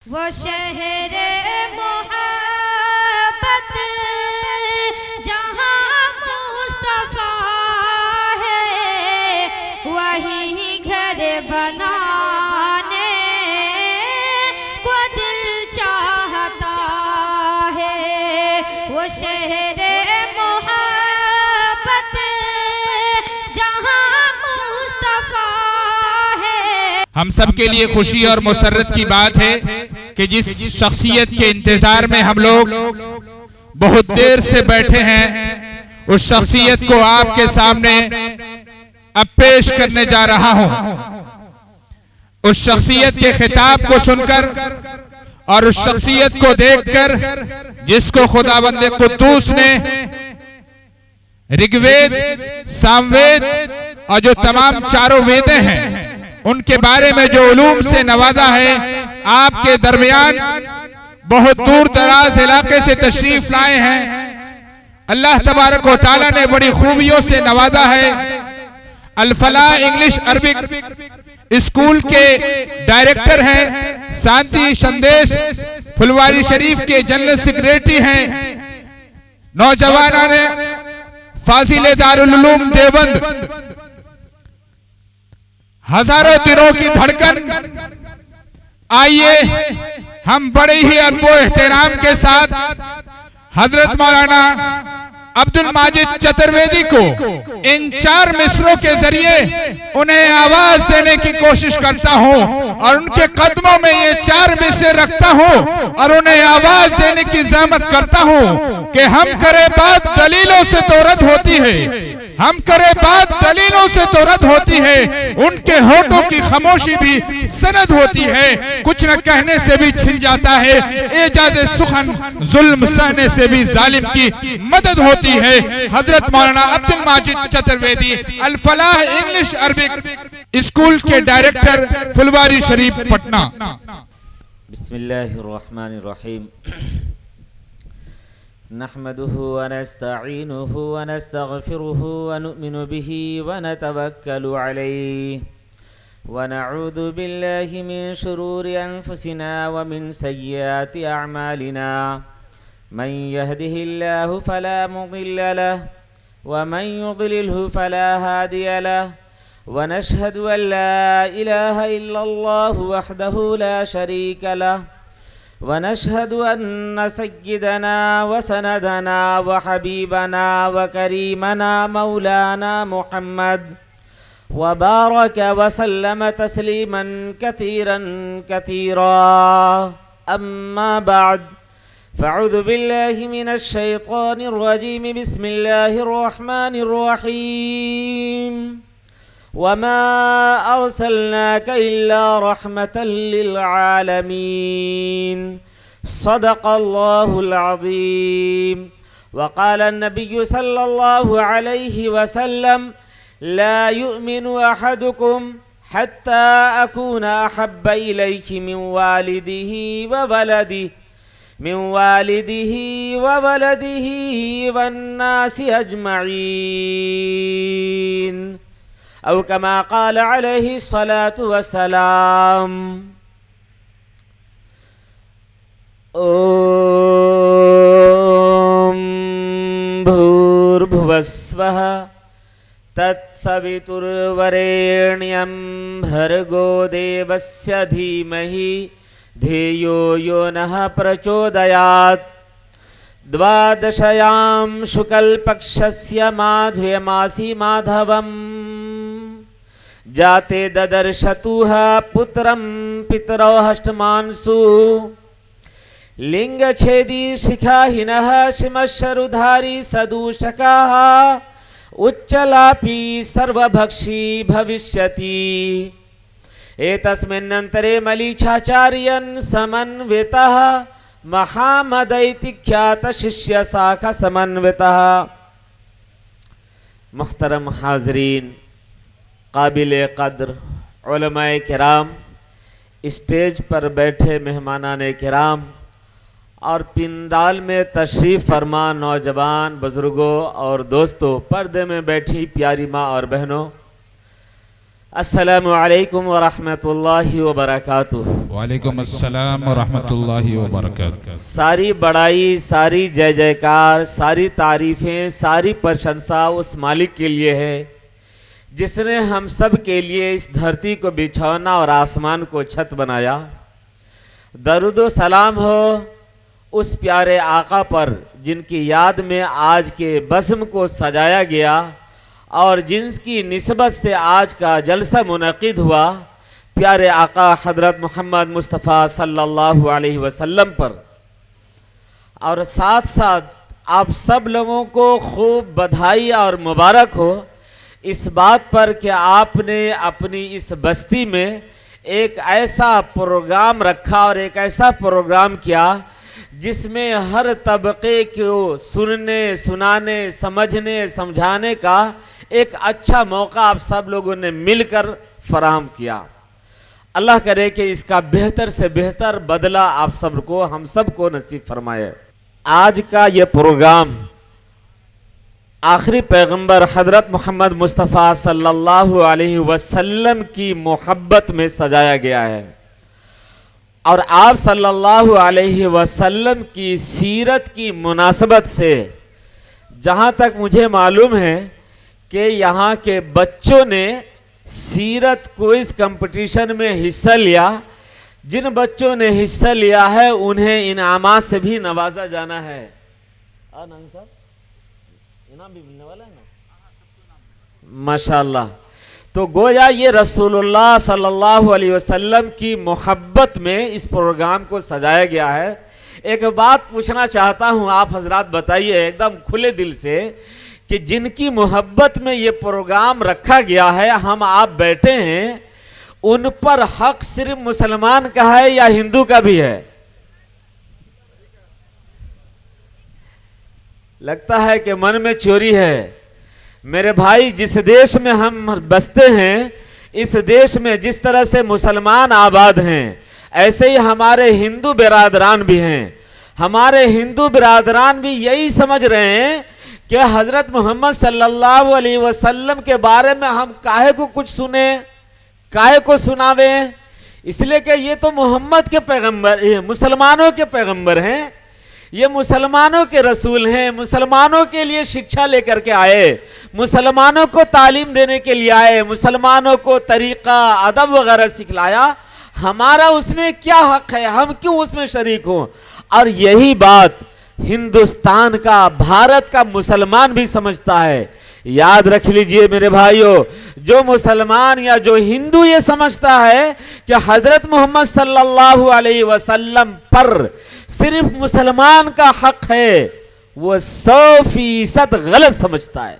वो शहर मोहब्बत जहाँ मुस्तफा है, वही घर बनाने को दिल चाहता है। वो शहर मोहब्बत जहाँ मुस्तफा है। हम सब के लिए खुशी और मुसर्रत की बात है कि जिस शख्सियत के इंतजार में हम लोग बहुत देर से बैठे हैं, उस शख्सियत को आपके सामने अब पेश करने जा रहा हूं। उस शख्सियत के खिताब को सुनकर और उस शख्सियत को देखकर जिसको खुदाबंद कुद्दूस ने ऋग्वेद, सामवेद और जो तमाम चारों वेदें हैं उनके बारे में जो उलूम से नवाजा है, आपके दरमियान बहुत दूर दराज इलाके से तशरीफ लाए हैं। अल्लाह तबारक व तआला ने बड़ी खूबियों से नवाजा है। अल फलाह इंग्लिश अरबिक स्कूल के डायरेक्टर हैं, शांति संदेश फुलवारी शरीफ के जनरल सेक्रेटरी हैं, नौजवाना ने फाजिल दारुल उलूम देवबंद, हजारों दिनों की धड़कन। आइए हम बड़े ही अदब एहतराम के साथ हजरत मौलाना अब्दुल माजिद चतुर्वेदी को इन 4 मिसरों के जरिए उन्हें आवाज देने की कोशिश करता हूं और उनके कदमों में ये 4 मिसरे रखता हूं और उन्हें आवाज देने की ज़हमत करता हूं कि हम करे बात दलीलों से तो रद्द होती है, हम करे बात दलीलों से तो रद्द होती है, उनके होठों की खामोशी भी सनद होती है, कुछ न कहने से भी छिन जाता है, एजाज़े सुखन जुल्म सहने से भी जालिम की मदद होती है। हजरत मौलाना अब्दुल माजिद चतुर्वेदी अल फलाह इंग्लिश अरबिक स्कूल के डायरेक्टर फुलवारी शरीफ पटना। बिस्मिल्लाहिर्रहमानिर्रहीम। नहमदुहु व नस्तईनुहु व नस्तगफिरुहु व नुमिनु बिही व नतवक्कलु अलैहि व नऊज़ु बिल्लाहि मिन शुरूरि अनफुसिना व मिन सय्यिआति अअमालिना। मन यहदिहिल्लाहु फला मुदिल्ल लहु व मन युद्लिल्हु फला हादिय लहु व नशहदु अन ला इलाहा इल्लल्लाहु वहदहु ला शरीका लहु व नशहदु अन्न सय्यिदना व सनदना व हबीबना व करीमना मौलाना मुहम्मद व बारक व सल्लम तस्लीमन कसीरन कसीरा। अम्मा बाद फ़अऊज़ु बिल्लाहि मिनश शैतानिर रजीम। बिस्मिल्लाहिर रहमानिर रहीम। वमा अर्सलनाका इल्ला रहमतल लिल आलमीन। सदक़ल्लाहुल अज़ीम। वक़ाल अन्नबिय्यु सल्लल्लाहु अलैहि वसल्लम ला युमिनु अहदुकुम हत्ता अकूना अहब्ब इलैहि मिन वालिदिही व वलदिही वन्नासि अजमईन। औ कमा क़ाल अलैहि सलातु वस्सलाम। ओम भूर्भुवस्वः तत्सवितुर्वरेण्यं भर्गो देवस्य धीमहि धियो यो नः प्रचोदयात्। द्वादशयां शुक्लपक्षस्य माध्वमासी माधवम् जाते ददर्शतुः पुत्रं पितरौ हष्टमांसु लिंगछेदी शिखाहिनः शिमशरुधारी सदूषकाः उच्चलापी सर्वभक्षी भविष्यति। एतस्मिन्नन्तरे मलीच्छाचार्यन् समन्वितः महामदैति ख्यात शिष्य शाखा समन्वितः। मुहतरम हाजरीन, काबिल कद्र उलमाए किराम, स्टेज पर बैठे मेहमानाने किराम और पिंडाल में तशरीफ़ फरमा नौजवान बुजुर्गों और दोस्तों, पर्दे में बैठी प्यारी माँ और बहनों, अस्सलामु अलैकुम व रहमतुल्लाहि व बरकातुहू। वालेकुम अस्सलाम व रहमतुल्लाहि व बरकातहू। सारी बड़ाई, सारी जय जयकार, सारी तारीफें, सारी प्रशंसा उस मालिक के लिए है जिसने हम सब के लिए इस धरती को बिछौना और आसमान को छत बनाया। दरूद व सलाम हो उस प्यारे आका पर जिनकी याद में आज के बज़्म को सजाया गया और जिनकी निस्बत से आज का जलसा मुनक़िद हुआ, प्यारे आका हज़रत मोहम्मद मुस्तफ़ा सल्लल्लाहु अलैहि वसल्लम पर। और साथ साथ आप सब लोगों को खूब बधाई और मुबारक हो इस बात पर कि आपने अपनी इस बस्ती में एक ऐसा प्रोग्राम रखा और एक ऐसा प्रोग्राम किया जिसमें हर तबके को सुनने, सुनाने, समझने, समझाने का एक अच्छा मौका आप सब लोगों ने मिलकर फराहम किया। अल्लाह करे कि इसका बेहतर से बेहतर बदला आप सबको, हम सबको नसीब फरमाए। आज का ये प्रोग्राम आखिरी पैगंबर हजरत मोहम्मद मुस्तफ़ा सल्लल्लाहु अलैहि वसल्लम की मोहब्बत में सजाया गया है और आप सल्लल्लाहु अलैहि वसल्लम की सीरत की मुनासबत से जहाँ तक मुझे मालूम है कि यहाँ के बच्चों ने सीरत क्विज कंपटीशन में हिस्सा लिया। जिन बच्चों ने हिस्सा लिया है उन्हें इनामात से भी नवाजा जाना है। साहब इनाम भी मिलने वाला है ना, माशाल्लाह। तो गोया ये रसूलुल्लाह सल्लल्लाहु अलैहि वसल्लम की मोहब्बत में इस प्रोग्राम को सजाया गया है। एक बात पूछना चाहता हूँ, आप हजरात बताइए एकदम खुले दिल से कि जिनकी मोहब्बत में ये प्रोग्राम रखा गया है, हम आप बैठे हैं, उन पर हक सिर्फ मुसलमान का है या हिंदू का भी है? लगता है कि मन में चोरी है। मेरे भाई, जिस देश में हम बसते हैं, इस देश में जिस तरह से मुसलमान आबाद हैं, ऐसे ही हमारे हिंदू बिरादरान भी हैं। हमारे हिंदू बिरादरान भी यही समझ रहे हैं कि हजरत मोहम्मद सल्लल्लाहु अलैहि वसल्लम के बारे में हम काहे को कुछ सुने, काहे को सुनावे, इसलिए कि ये तो मोहम्मद के पैगंबर, ये मुसलमानों के पैगंबर हैं, ये मुसलमानों के रसूल हैं, मुसलमानों के लिए शिक्षा लेकर के आए, मुसलमानों को तालीम देने के लिए आए, मुसलमानों को तरीका अदब वगैरह सिखलाया। हमारा उसमें क्या हक है, हम क्यों उसमें शरीक हों? और यही बात हिंदुस्तान का, भारत का मुसलमान भी समझता है। याद रख लीजिए मेरे भाइयों, जो मुसलमान या जो हिंदू ये समझता है कि हजरत मोहम्मद सल्लल्लाहु अलैहि वसल्लम पर सिर्फ मुसलमान का हक है, वो 100% गलत समझता है।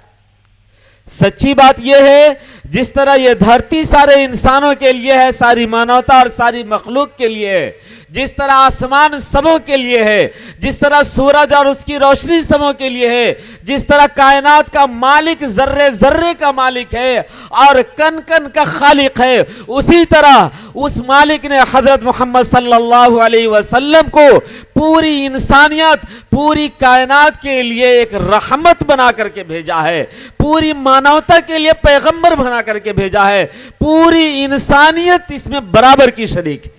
सच्ची बात यह है, जिस तरह ये धरती सारे इंसानों के लिए है, सारी मानवता और सारी मखलूक के लिए है, जिस तरह आसमान सबों के लिए है, जिस तरह सूरज और उसकी रोशनी सबों के लिए है, जिस तरह कायनात का मालिक जर्रे जर्रे का मालिक है और कन कन का खालिक है, उसी तरह उस मालिक ने हजरत मोहम्मद सल्लल्लाहु अलैहि वसल्लम को पूरी इंसानियत, पूरी कायनात के लिए एक रहमत बना करके भेजा है, पूरी मानवता के लिए पैगंबर बना करके भेजा है। पूरी इंसानियत इसमें बराबर की शरीक है।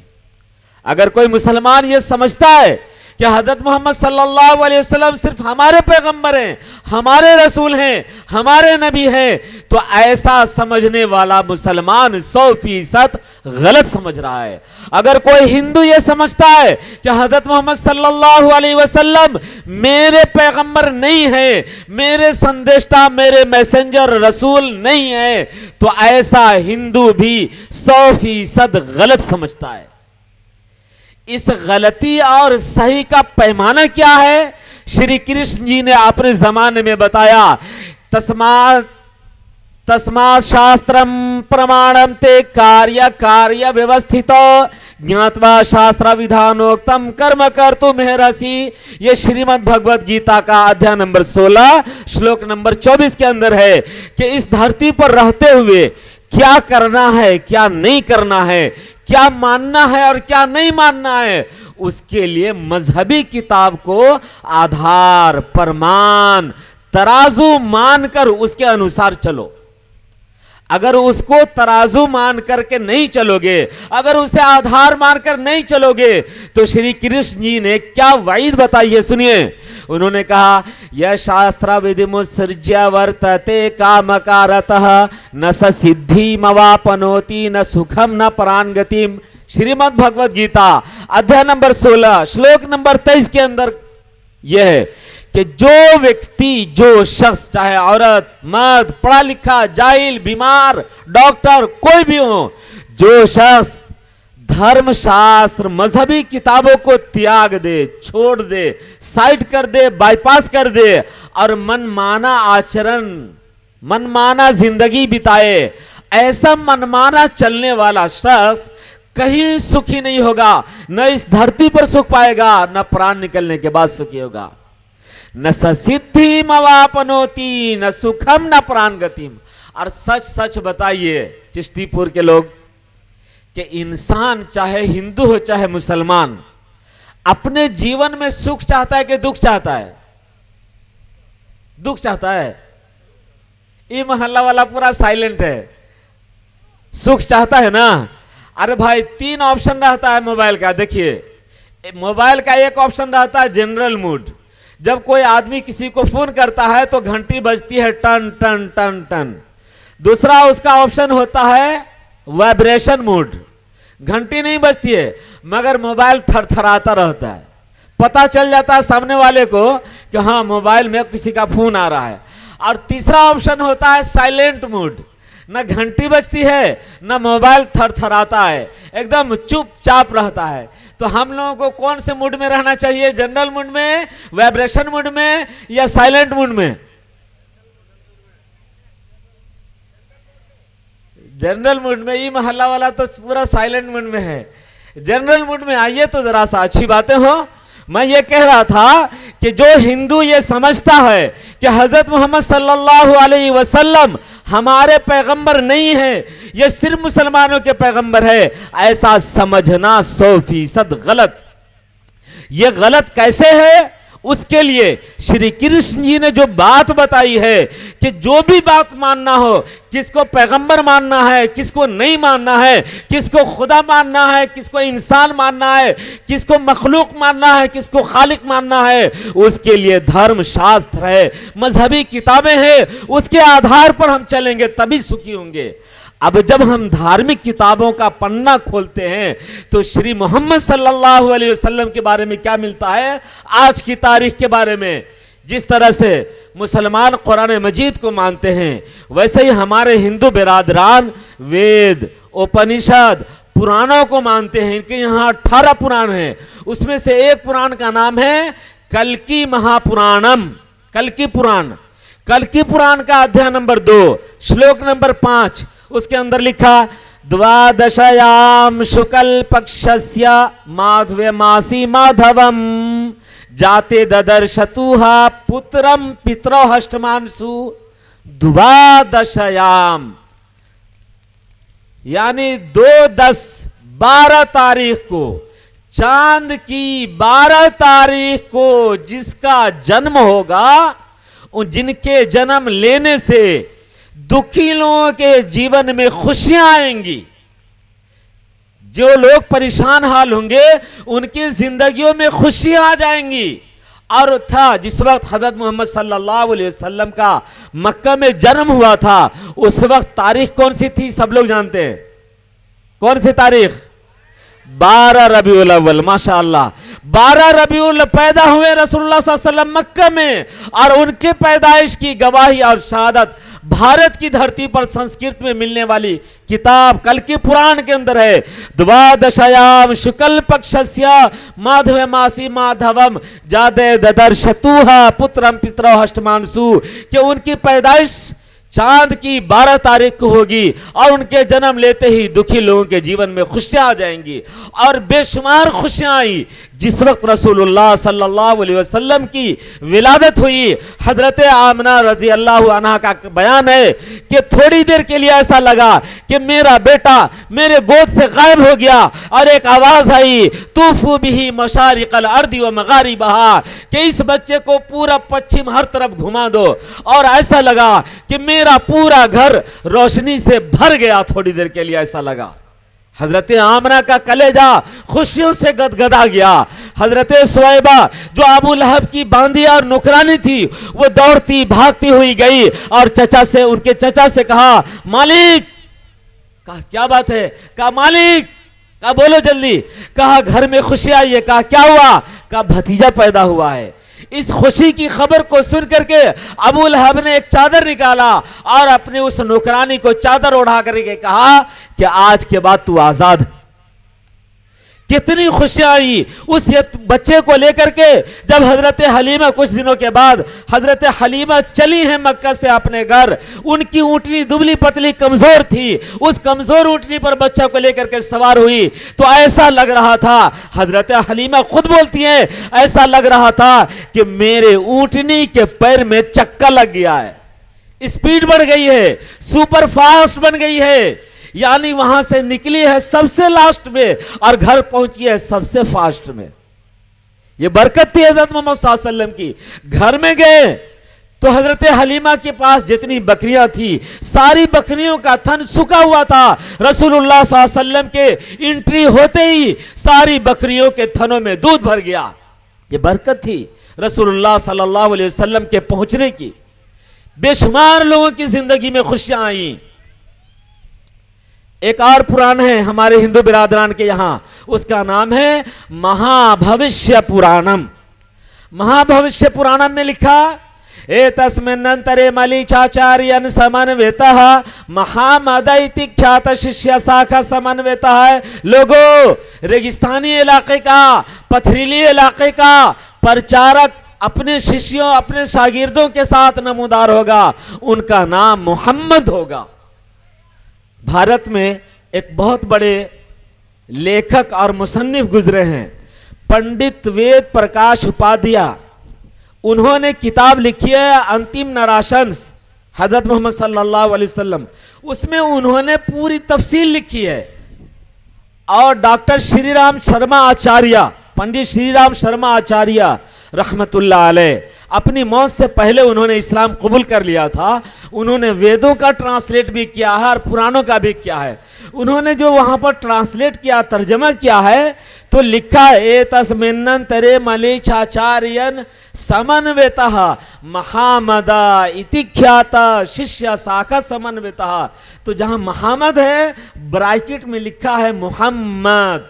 अगर कोई मुसलमान ये समझता है कि हजरत मोहम्मद सल्लल्लाहु अलैहि वसल्लम सिर्फ हमारे पैगंबर हैं, हमारे रसूल हैं, हमारे नबी हैं, तो ऐसा समझने वाला मुसलमान 100% गलत समझ रहा है। अगर कोई हिंदू ये समझता है कि हजरत मोहम्मद सल्लल्लाहु अलैहि वसल्लम मेरे पैगंबर नहीं है, मेरे संदेशा, मेरे मैसेंजर रसूल नहीं है, तो ऐसा हिंदू भी 100% गलत समझता है। इस गलती और सही का पैमाना क्या है? श्री कृष्ण जी ने अपने जमाने में बताया, तस्मात् शास्त्रम प्रमाणम ते कार्य कार्य व्यवस्थितो ज्ञात्वा शास्त्र विधानोक्तम कर्म कर्तुमर्हसि। ये श्रीमद् भगवत गीता का अध्याय नंबर 16 श्लोक नंबर 24 के अंदर है कि इस धरती पर रहते हुए क्या करना है, क्या नहीं करना है, क्या मानना है और क्या नहीं मानना है, उसके लिए मजहबी किताब को आधार, प्रमाण, तराजू मानकर उसके अनुसार चलो। अगर उसको तराजू मान करके नहीं चलोगे, अगर उसे आधार मानकर नहीं चलोगे, तो श्री कृष्ण जी ने क्या वाइद बताई है, सुनिए। उन्होंने कहा, यह शास्त्र विधिमुत्सृज्य वर्तते कामकारतः न स सिद्धिमवापनोति न सुखम न परांगतिम। श्रीमद् भगवद गीता अध्याय नंबर 16 श्लोक नंबर 23 के अंदर यह है कि जो व्यक्ति, जो शख्स, चाहे औरत, मर्द, पढ़ा लिखा, जाहिल, बीमार, डॉक्टर, कोई भी हो, जो शख्स धर्मशास्त्र मजहबी किताबों को त्याग दे, छोड़ दे, साइड कर दे, बाईपास कर दे और मनमाना आचरण, मनमाना जिंदगी बिताए, ऐसा मनमाना चलने वाला शख्स कहीं सुखी नहीं होगा। न इस धरती पर सुख पाएगा, न प्राण निकलने के बाद सुखी होगा। न सिद्धि मवापनोति न सुखम न प्राण गतिम। और सच सच बताइए चिश्तीपुर के लोग कि इंसान चाहे हिंदू हो चाहे मुसलमान, अपने जीवन में सुख चाहता है कि दुख चाहता है? दुख चाहता है। ये मोहल्ला वाला पूरा साइलेंट है। सुख चाहता है ना? अरे भाई 3 ऑप्शन रहता है मोबाइल का। देखिए मोबाइल का एक ऑप्शन रहता है जनरल मूड। जब कोई आदमी किसी को फोन करता है तो घंटी बजती है टन टन टन टन। दूसरा उसका ऑप्शन होता है वाइब्रेशन मूड। घंटी नहीं बजती है मगर मोबाइल थरथराता रहता है। पता चल जाता है सामने वाले को कि हाँ मोबाइल में किसी का फोन आ रहा है। और तीसरा ऑप्शन होता है साइलेंट मूड। न घंटी बजती है न मोबाइल थरथराता है, एकदम चुपचाप रहता है। तो हम लोगों को कौन से मूड में रहना चाहिए? जनरल मूड में, वाइब्रेशन मूड में या साइलेंट मूड में? जनरल मूड में। ये मोहल्ला वाला तो पूरा साइलेंट मूड में है। जनरल मूड में आइए तो जरा सा अच्छी बातें हो। मैं ये कह रहा था कि जो हिंदू ये समझता है कि हजरत मोहम्मद सल्लल्लाहु अलैहि वसल्लम हमारे पैगंबर नहीं है, ये सिर्फ मुसलमानों के पैगंबर है, ऐसा समझना 100% गलत। ये गलत कैसे है? उसके लिए श्री कृष्ण जी ने जो बात बताई है कि जो भी बात मानना हो, किसको पैगंबर मानना है, किसको नहीं मानना है, किसको खुदा मानना है, किसको इंसान मानना है, किसको मखलूक मानना है, किसको खालिक मानना है, उसके लिए धर्म शास्त्र है, मजहबी किताबें हैं, उसके आधार पर हम चलेंगे तभी सुखी होंगे। अब जब हम धार्मिक किताबों का पन्ना खोलते हैं तो श्री मोहम्मद सल्लल्लाहु अलैहि वसल्लम के बारे में क्या मिलता है? आज की तारीख के बारे में। जिस तरह से मुसलमान कुरान मजीद को मानते हैं, वैसे ही हमारे हिंदू बिरादरान वेद, उपनिषद, पुराणों को मानते हैं। इनके यहाँ 18 पुराण हैं। उसमें से एक पुराण का नाम है कल्कि महापुराणम। कल्कि पुराण, कल्कि पुराण का अध्याय नंबर 2 श्लोक नंबर 5, उसके अंदर लिखा, द्वादशयाम शुक्ल पक्षस्य माधव्य मासी माधवम जाते ददर्शतुहा पुत्रम पितरो हष्टमांसु। द्वादशयाम यानी 2-10-12 तारीख को, चांद की 12 तारीख को जिसका जन्म होगा, उन जिनके जन्म लेने से दुखी लोगों के जीवन में खुशियां आएंगी, जो लोग परेशान हाल होंगे उनकी जिंदगियों में खुशियां आ जाएंगी। और था जिस वक्त हजरत मोहम्मद सल्लल्लाहु अलैहि वसल्लम का मक्का में जन्म हुआ था, उस वक्त तारीख कौन सी थी? सब लोग जानते हैं। कौन सी तारीख? 12 रबीउल अव्वल। माशाअल्लाह, 12 रबीउल पैदा हुए रसूलुल्लाह सल्लल्लाहु अलैहि वसल्लम मक्का में। और उनके पैदाइश की गवाही और शहादत भारत की धरती पर संस्कृत में मिलने वाली किताब कल्कि पुराण के अंदर है। द्वादशयाम शुक्ल पक्षस्य माधव मासी माधवम जादे ददर्शतुहा पुत्रम पितरो हष्टमांसु, कि उनकी पैदाइश चांद की 12 तारीख को होगी और उनके जन्म लेते ही दुखी लोगों के जीवन में खुशियां आ जाएंगी। और बेशुमार खुशियां आई। जिस वक्त रसूलुल्लाह सल्लल्लाहु अलैहि वसल्लम की विलादत हुई, हजरत आमना रज़ी अल्लाह अन्हा का बयान है कि थोड़ी देर के लिए ऐसा लगा कि मेरा बेटा मेरे गोद से गायब हो गया और एक आवाज आई, तूफू बिही मशारिकल अर्दी व मगारिबहा, कि इस बच्चे को पूरा पश्चिम हर तरफ घुमा दो। और ऐसा लगा कि मेरा पूरा घर रोशनी से भर गया। थोड़ी देर के लिए ऐसा लगा। हजरत आमना का कलेजा खुशियों से गदगदा गया। हजरत सुवैबा जो अबू लहब की बांदी और नुकरानी थी, वो दौड़ती भागती हुई गई और उनके चचा से कहा, मालिक। कहा क्या बात है? कहा मालिक। कहा बोलो जल्दी। कहा घर में खुशी आई है। कहा क्या हुआ? कहा भतीजा पैदा हुआ है। इस खुशी की खबर को सुन करके अबू लहब ने एक चादर निकाला और अपने उस नौकरानी को चादर ओढ़ा करके कहा कि आज के बाद तू आजाद। कितनी खुशियां आई उस बच्चे को लेकर के। जब हजरत हलीमा कुछ दिनों के बाद हजरत हलीमा चली हैं मक्का से अपने घर, उनकी ऊँटनी दुबली पतली कमजोर थी। उस कमजोर ऊँटनी पर बच्चा को लेकर के सवार हुई तो ऐसा लग रहा था, हजरत हलीमा खुद बोलती हैं, ऐसा लग रहा था कि मेरे ऊँटनी के पैर में चक्का लग गया है, स्पीड बढ़ गई है, सुपर फास्ट बन गई है। यानी वहां से निकली है सबसे लास्ट में और घर पहुंची है सबसे फास्ट में। ये बरकत थी हजरत मोहम्मद सल्लल्लाहु अलैहि वसल्लम की। घर में गए तो हजरत हलीमा के पास जितनी बकरियां थी, सारी बकरियों का थन सूखा हुआ था। रसूलुल्लाह सल्लल्लाहु अलैहि वसल्लम के एंट्री होते ही सारी बकरियों के थनों में दूध भर गया। ये बरकत थी रसूलुल्लाह सल्लल्लाहु अलैहि वसल्लम के पहुंचने की। बेशुमार लोगों की जिंदगी में खुशियां आई। एक और पुराण है हमारे हिंदू बिरादरान के यहां, उसका नाम है महाभविष्य पुराणम। महाभविष्य पुराणम में लिखा, ए तस्मिन्नंतरे मलीचाचार्यन समन्वितः महामदैति ख्यात शिष्य शाखा समन्वितः। लोगों, रेगिस्तानी इलाके का, पथरीली इलाके का प्रचारक अपने शिष्यों अपने शागिर्दों के साथ नमूदार होगा, उनका नाम मोहम्मद होगा। भारत में एक बहुत बड़े लेखक और मुसन्निफ गुजरे हैं, पंडित वेद प्रकाश उपाध्याय। उन्होंने किताब लिखी है अंतिम नराशंस हजरत मोहम्मद सल्लल्लाहु अलैहि वसल्लम। उसमें उन्होंने पूरी तफसील लिखी है। और डॉक्टर श्रीराम शर्मा आचार्य, पंडित श्रीराम शर्मा आचार्य रहमतुल्लाह अलैह, अपनी मौत से पहले उन्होंने इस्लाम कबूल कर लिया था। उन्होंने वेदों का ट्रांसलेट भी किया है और पुराणों का भी किया है। उन्होंने जो वहां पर ट्रांसलेट किया, तर्जमा किया है, तो लिखा है तस्मिन्नंतरे मलीचाचार्यन समन्वितः महामदा इति ख्याता शिष्य शाखा समन्वितः। तो जहां मोहम्मद है ब्रैकेट में लिखा है मोहम्मद।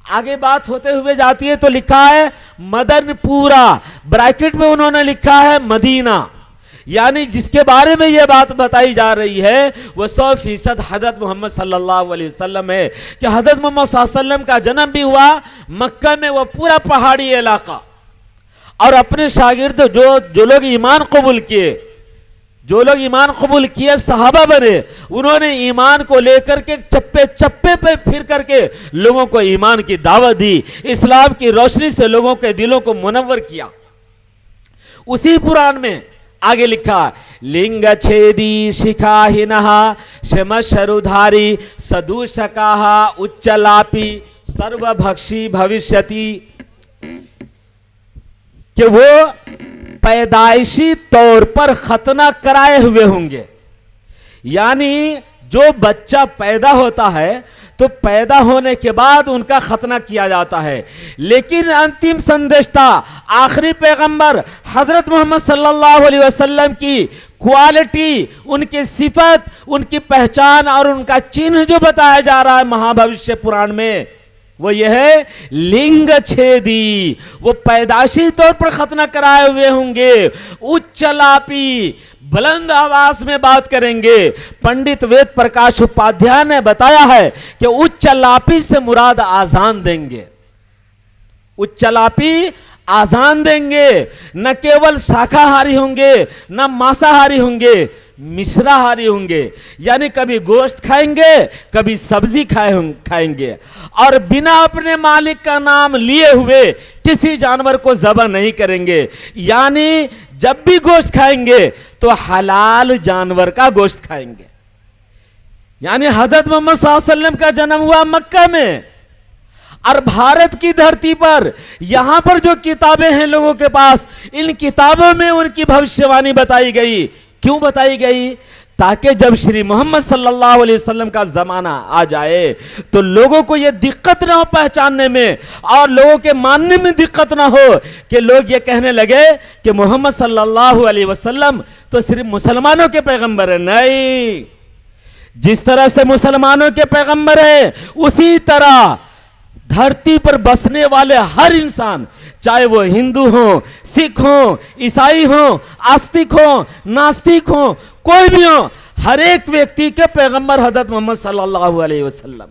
आगे बात होते हुए जाती है तो लिखा है मदनपुरा, ब्रैकेट में उन्होंने लिखा है मदीना। यानी जिसके बारे में यह बात बताई जा रही है वह 100% हजरत मोहम्मद सल्लल्लाहु अलैहि वसल्लम है कि हजरत मोहम्मद सल्लल्लाहु अलैहि वसल्लम का जन्म भी हुआ मक्का में, वह पूरा पहाड़ी इलाका। और अपने शागिर्द जो लोग ईमान कबूल किए, जो लोग ईमान कबूल किए सहाबा बने, उन्होंने ईमान को लेकर के चप्पे चप्पे पे फिर करके लोगों को ईमान की दावत दी, इस्लाम की रोशनी से लोगों के दिलों को मुनव्वर किया। उसी पुराण में आगे लिखा, लिंग छेदी शिखाहिनः शमशरुधारी सदूषकाः उच्चलापी सर्वभक्षी भविष्यति, कि वो पैदाइशी तौर पर खतना कराए हुए होंगे। यानी जो बच्चा पैदा होता है तो पैदा होने के बाद उनका खतना किया जाता है, लेकिन अंतिम संदेशता आखिरी पैगंबर हजरत मोहम्मद सल्लल्लाहु अलैहि वसल्लम की क्वालिटी, उनकी सिफत, उनकी पहचान और उनका चिन्ह जो बताया जा रहा है महाभविष्य पुराण में, वो यह है लिंग छेदी। वो पैदाशी तौर पर खतना कराए हुए होंगे, उच्चलापी बुलंद आवाज में बात करेंगे। पंडित वेद प्रकाश उपाध्याय ने बताया है कि उच्चलापी से मुराद आजान देंगे। उच्चलापी आजान देंगे, न केवल शाकाहारी होंगे न मांसाहारी होंगे, मिश्राहारी होंगे, यानी कभी गोश्त खाएंगे, कभी सब्जी खाएंगे, और बिना अपने मालिक का नाम लिए हुए किसी जानवर को ज़बह नहीं करेंगे। यानी जब भी गोश्त खाएंगे तो हलाल जानवर का गोश्त खाएंगे। यानी हज़रत मोहम्मद सल्लल्लाहु अलैहि वसल्लम का जन्म हुआ मक्का में, और भारत की धरती पर यहां पर जो किताबें हैं लोगों के पास, इन किताबों में उनकी भविष्यवाणी बताई गई। क्यों बताई गई? ताकि जब श्री मोहम्मद सल्लल्लाहु अलैहि वसल्लम का जमाना आ जाए तो लोगों को यह दिक्कत ना हो पहचानने में, और लोगों के मानने में दिक्कत ना हो कि लोग ये कहने लगे कि मोहम्मद सल्लल्लाहु अलैहि वसल्लम तो सिर्फ मुसलमानों के पैगंबर है। नहीं, जिस तरह से मुसलमानों के पैगंबर है, उसी तरह धरती पर बसने वाले हर इंसान, चाहे वो हिंदू हो, सिख हो, ईसाई हो, आस्तिक हो, नास्तिक हो, कोई भी हो, हर एक व्यक्ति के पैगंबर हज़रत मोहम्मद सल्लल्लाहु अलैहि वसल्लम।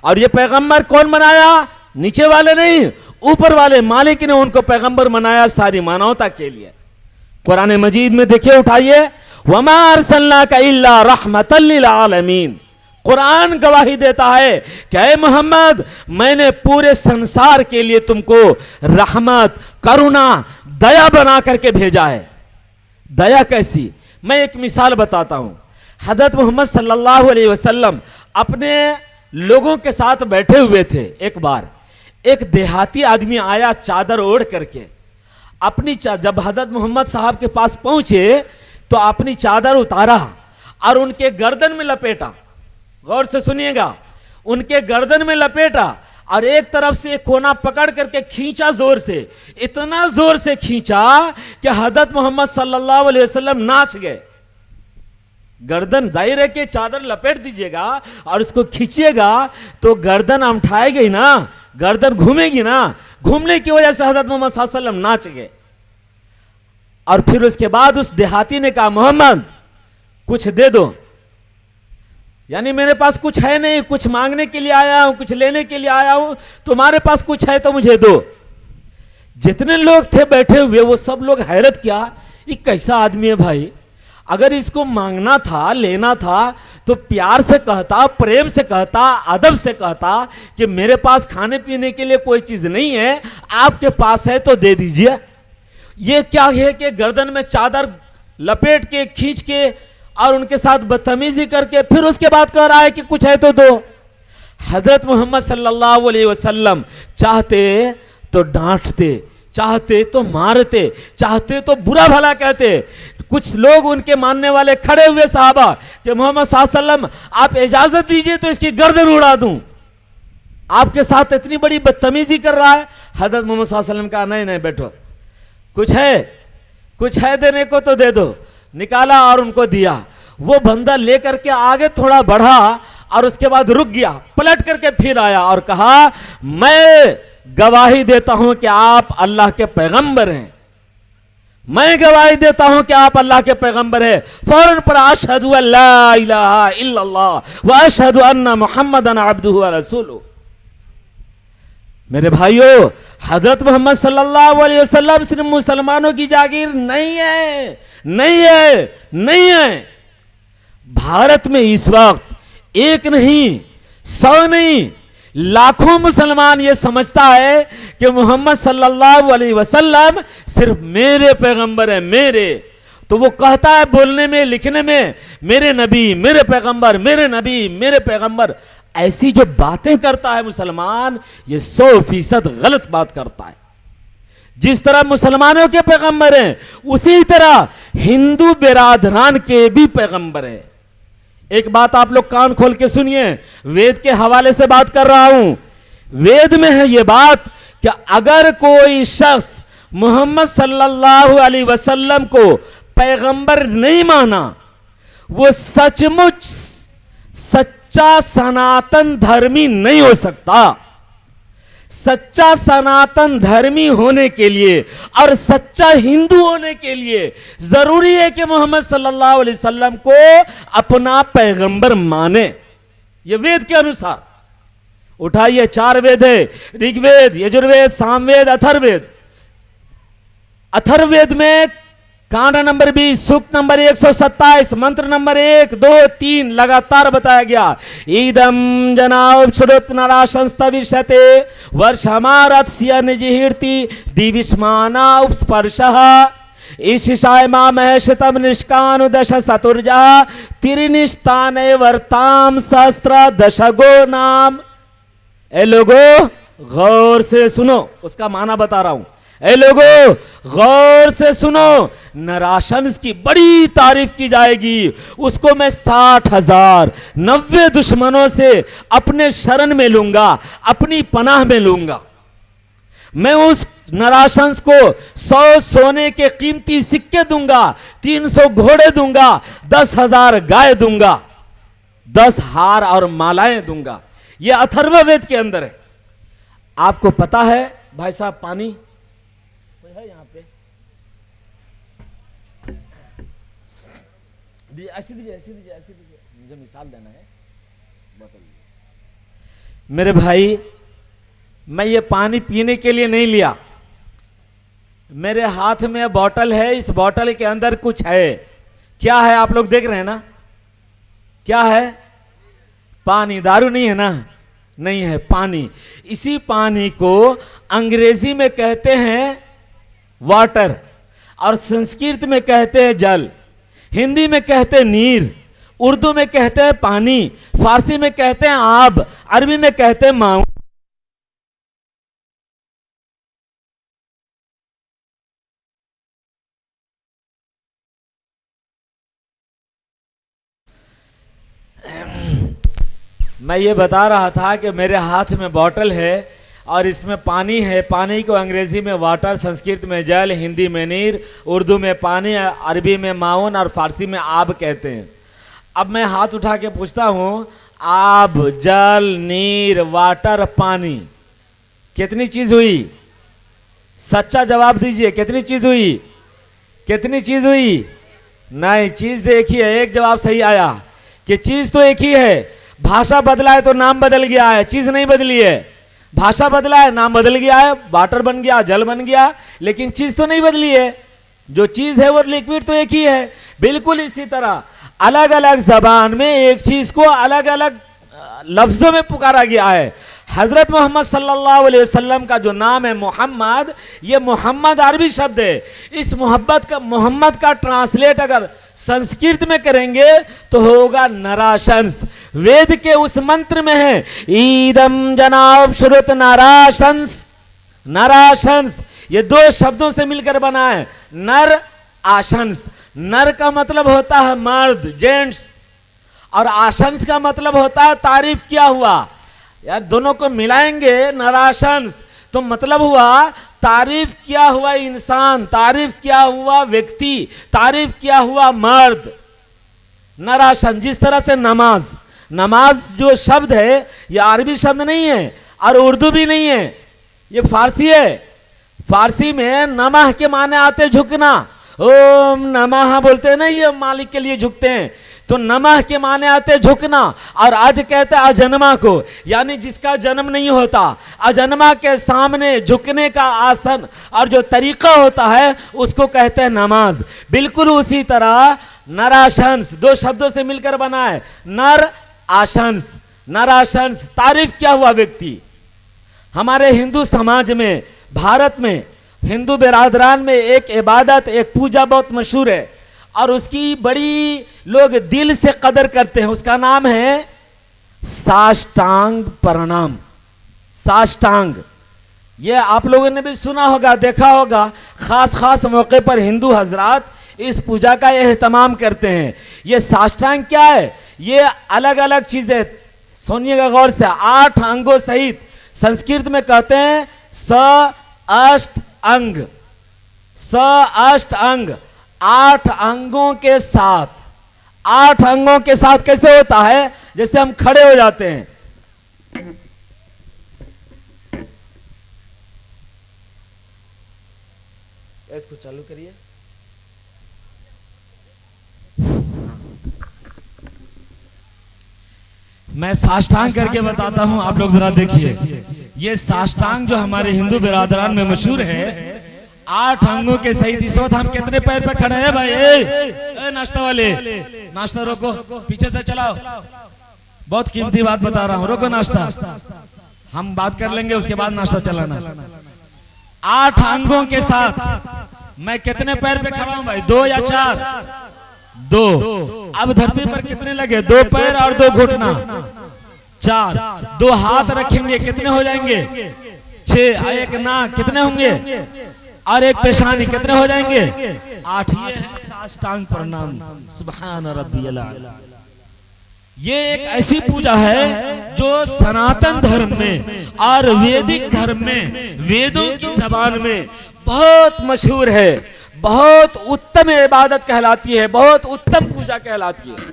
और ये पैगंबर कौन बनाया? नीचे वाले नहीं, ऊपर वाले मालिक ने उनको पैगंबर बनाया सारी मानवता के लिए। कुरान मजीद में देखिए, उठाइए, वमा अरसलनाका इल्ला रहमतल लिल आलमीन। कुरान गवाही देता है कि ऐ मोहम्मद, मैंने पूरे संसार के लिए तुमको रहमत, करुणा, दया बना करके भेजा है। दया कैसी? मैं एक मिसाल बताता हूं। हज़रत मोहम्मद सल्लल्लाहु अलैहि वसल्लम अपने लोगों के साथ बैठे हुए थे। एक बार एक देहाती आदमी आया चादर ओढ़ करके, अपनी जब हज़रत मोहम्मद साहब के पास पहुंचे तो अपनी चादर उतारा और उनके गर्दन में लपेटा। गौर से सुनिएगा, उनके गर्दन में लपेटा और एक तरफ से एक कोना पकड़ करके खींचा जोर से, इतना जोर से खींचा कि हज़रत मोहम्मद सल्लल्लाहु अलैहि वसल्लम नाच गए। गर्दन, जाहिर है कि चादर लपेट दीजिएगा और उसको खींचिएगा तो गर्दन उठाएगी ना, गर्दन घूमेगी ना, घूमने की वजह से हज़रत मोहम्मद सल्लल्लाहु अलैहि वसल्लम नाच गए। और फिर उसके बाद उस देहाती ने कहा, मोहम्मद कुछ दे दो। यानी मेरे पास कुछ है नहीं, कुछ मांगने के लिए आया हूं, कुछ लेने के लिए आया हूं, तुम्हारे पास कुछ है तो मुझे दो। जितने लोग थे बैठे हुए वो सब लोग हैरत किया, ये कैसा आदमी है भाई, अगर इसको मांगना था, लेना था तो प्यार से कहता, प्रेम से कहता, अदब से कहता कि मेरे पास खाने पीने के लिए कोई चीज नहीं है, आपके पास है तो दे दीजिए। ये क्या है कि गर्दन में चादर लपेट के, खींच के और उनके साथ बदतमीजी करके फिर उसके बाद कह रहा है कि कुछ है तो दो। हजरत मोहम्मद सल्लल्लाहु अलैहि वसल्लम चाहते तो डांटते, चाहते तो मारते, चाहते तो बुरा भला कहते। कुछ लोग उनके मानने वाले खड़े हुए साहबा कि मोहम्मद सल्लल्लाहु अलैहि वसल्लम आप इजाजत दीजिए तो इसकी गर्दन उड़ा दूं, आपके साथ इतनी बड़ी बदतमीजी कर रहा है। हजरत मोहम्मद सल्लल्लाहु अलैहि वसल्लम कहा, नहीं नहीं बैठो, कुछ है देने को तो दे दो। निकाला और उनको दिया। वो बंदा लेकर के आगे थोड़ा बढ़ा और उसके बाद रुक गया, पलट करके फिर आया और कहा, मैं गवाही देता हूं कि आप अल्लाह के पैगंबर हैं, मैं गवाही देता हूं कि आप अल्लाह के पैगंबर हैं। फौरन पर अशहदु अल्ला इलाहा इल्लल्लाह व अशहदु अन्ना मुहम्मदन अब्दुहु व रसूलुहु। मेरे भाइयों, हजरत मोहम्मद सल्लल्लाहु अलैहि वसल्लम सिर्फ मुसलमानों की जागीर नहीं है, नहीं है, नहीं है। भारत में इस वक्त एक नहीं, 100 नहीं, लाखों मुसलमान ये समझता है कि मोहम्मद सल्लल्लाहु अलैहि वसल्लम सिर्फ मेरे पैगंबर है, मेरे। तो वो कहता है बोलने में, लिखने में, मेरे नबी, मेरे पैगंबर, मेरे नबी, मेरे पैगंबर। ऐसी जो बातें करता है मुसलमान, ये 100% गलत बात करता है। जिस तरह मुसलमानों के पैगंबर हैं, उसी तरह हिंदू बिरादरान के भी पैगंबर हैं। एक बात आप लोग कान खोल के सुनिए, वेद के हवाले से बात कर रहा हूं। वेद में है यह बात कि अगर कोई शख्स मोहम्मद सल्लल्लाहु अलैहि वसल्लम को पैगंबर नहीं माना, वो सचमुच सच्चा सनातन धर्मी नहीं हो सकता। सच्चा सनातन धर्मी होने के लिए और सच्चा हिंदू होने के लिए जरूरी है कि मोहम्मद सल्लल्लाहु अलैहि वसल्लम को अपना पैगंबर माने। ये वेद के अनुसार। उठाइए, 4 वेद है, ऋग्वेद, यजुर्वेद, सामवेद, अथर्ववेद। अथर्ववेद में कांड नंबर 20 सूक्त नंबर 127 मंत्र नंबर 1 2 3 लगातार बताया गया। ईदम जनाब श्रुत नराशंस्तविष्यते वर्ष हमारत्स्य निजिहीर्ति दिविष्माना उपस्पर्शः ईशिषाय मा महेशतम निष्कानुदश सतुर्जा तिरिनिष्ठाने वर्ताम सहस्त्र दशगो नाम। ए लोगो गौर से सुनो, उसका माना बता रहा हूं। ए लोगो गौर से सुनो, नराशंस की बड़ी तारीफ की जाएगी। उसको मैं 60,000 90 दुश्मनों से अपने शरण में लूंगा, अपनी पनाह में लूंगा। मैं उस नराशंस को 100 सोने के कीमती सिक्के दूंगा, 300 घोड़े दूंगा, 10,000 गाय दूंगा, 10 हार और मालाएं दूंगा। यह अथर्ववेद के अंदर है। आपको पता है भाई साहब, पानी कोई है यहां पे? दीजिए, ऐसे दीजिए, ऐसे दीजिए, ऐसे दीजिए, मुझे मिसाल देना है। बोतल मेरे भाई, मैं ये पानी पीने के लिए नहीं लिया। मेरे हाथ में बोतल है, इस बोतल के अंदर कुछ है। क्या है आप लोग देख रहे हैं ना? क्या है? पानी। दारू नहीं है ना? नहीं है, पानी। इसी पानी को अंग्रेजी में कहते हैं वाटर, और संस्कृत में कहते हैं जल, हिंदी में कहते हैं नीर, उर्दू में कहते हैं पानी, फारसी में कहते हैं आब, अरबी में कहते हैं माऊ। मैं ये बता रहा था कि मेरे हाथ में बोतल है और इसमें पानी है। पानी को अंग्रेजी में वाटर, संस्कृत में जल, हिंदी में नीर, उर्दू में पानी, अरबी में माउन और फारसी में आब कहते हैं। अब मैं हाथ उठा के पूछता हूँ, आब, जल, नीर, वाटर, पानी, कितनी चीज हुई? सच्चा जवाब दीजिए, कितनी चीज हुई? कितनी चीज हुई? नहीं, चीज एक ही है। एक जवाब सही आया कि चीज तो एक ही है। भाषा बदला है तो नाम बदल गया है, चीज नहीं बदली है। भाषा बदला है, नाम बदल गया है, वाटर बन गया, जल बन गया, लेकिन चीज तो नहीं बदली है। जो चीज है वो लिक्विड तो एक ही है। बिल्कुल इसी तरह अलग अलग जबान में एक चीज को अलग अलग लफ्जों में पुकारा गया है। हजरत मोहम्मद सल्लल्लाहु अलैहि वसल्लम का जो नाम है मोहम्मद, ये मोहम्मद अरबी शब्द है। इस मोहम्मद का ट्रांसलेट अगर संस्कृत में करेंगे तो होगा नराशंस। वेद के उस मंत्र में है, ईदम जनाब श्रुत नराशंस। नराशंस ये दो शब्दों से मिलकर बना है, नर आशंस। नर का मतलब होता है मर्द, जेंट्स, और आशंस का मतलब होता है तारीफ किया हुआ। यार दोनों को मिलाएंगे नराशंस तो मतलब हुआ तारीफ किया हुआ इंसान, तारीफ किया हुआ व्यक्ति, तारीफ किया हुआ मर्द। नराशन, जिस तरह से नमाज, नमाज जो शब्द है ये अरबी शब्द नहीं है और उर्दू भी नहीं है, ये फारसी है। फारसी में नमः के माने आते झुकना, ओम नमः बोलते हैं ना, ये मालिक के लिए झुकते हैं, तो नमः के माने आते झुकना। और आज कहते हैं अजन्मा को, यानी जिसका जन्म नहीं होता, अजन्मा के सामने झुकने का आसन और जो तरीका होता है उसको कहते हैं नमाज। बिल्कुल उसी तरह नराशंस दो शब्दों से मिलकर बना है, नर आशंस। नराशंस तारीफ किया हुआ व्यक्ति। हमारे हिंदू समाज में, भारत में, हिंदू बिरादरान में एक इबादत, एक पूजा बहुत मशहूर है और उसकी बड़ी लोग दिल से कदर करते हैं। उसका नाम है साष्टांग प्रणाम। साष्टांग, ये आप लोगों ने भी सुना होगा, देखा होगा। खास खास मौके पर हिंदू हजरात इस पूजा का एहतमाम करते हैं। ये साष्टांग क्या है? ये अलग अलग चीजें, सुनिएगा गौर से, 8 अंगों सहित संस्कृत में कहते हैं स अष्ट अंग। स अष्ट अंग, 8 अंगों के साथ। 8 अंगों के साथ कैसे होता है? जैसे हम खड़े हो जाते हैं, इसको चालू करिए। मैं साष्टांग करके बताता हूं, आप लोग जरा देखिए। ये साष्टांग जो हमारे हिंदू बिरादरान में मशहूर है, 8 अंगों के सहित इस वक्त हम कितने पैर पे खड़े हैं भाई? ए नाश्ता वाले, नाश्ता रोको, पीछे से चलाओ। बहुत कीमती बात बता रहा हूं, रोको नाश्ता, हम बात कर लेंगे उसके बाद नाश्ता चलाना। 8 अंगों के साथ मैं कितने पैर पे खड़ा हूं भाई? 2 या 4? 2। अब धरती पर कितने लगे? 2 पैर और 2 घुटना, 4। 2 हाथ रखेंगे, कितने हो जाएंगे? 6। 1 नाक, कितने होंगे? और 1 पेशानी, कितने हो जाएंगे? 8। ये है साष्टांग प्रणाम, सुभान रब्बियल आला। ये एक ऐसी पूजा है जो सनातन धर्म में और वैदिक धर्म में, वेदों की जबान में बहुत मशहूर है, बहुत उत्तम इबादत कहलाती है, बहुत उत्तम पूजा कहलाती है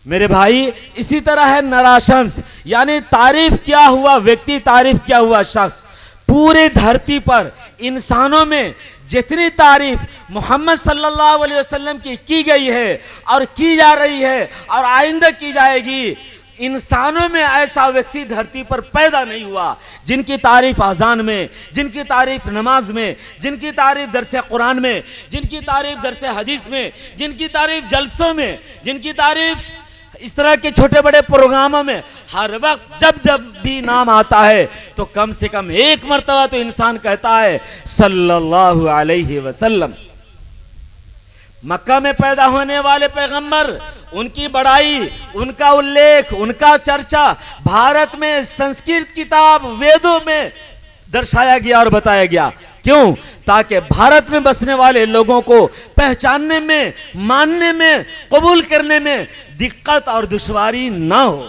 मेरे भाई। इसी तरह है नराशंस, यानी तारीफ किया हुआ व्यक्ति, तारीफ किया हुआ शख्स। पूरी धरती पर इंसानों में जितनी तारीफ मोहम्मद सल्लल्लाहु अलैहि वसल्लम की गई है और की जा रही है और आइंदा की जाएगी, इंसानों में ऐसा व्यक्ति धरती पर पैदा नहीं हुआ जिनकी तारीफ आजान में, जिनकी तारीफ नमाज में, जिनकी तारीफ दरसे कुरान में, जिनकी तारीफ दरसे हदीस में, जिनकी तारीफ जलसों में, जिनकी तारीफ इस तरह के छोटे बड़े प्रोग्रामों में। हर वक्त जब जब भी नाम आता है तो कम से कम 1 मर्तबा तो इंसान कहता है सल्लल्लाहु अलैहि वसल्लम। मक्का में पैदा होने वाले पैगंबर, उनकी बड़ाई, उनका उल्लेख, उनका चर्चा भारत में संस्कृत किताब वेदों में दर्शाया गया और बताया गया। क्यों? ताकि भारत में बसने वाले लोगों को पहचानने में, मानने में, कबूल करने में दिक्कत और दुश्वारी ना हो।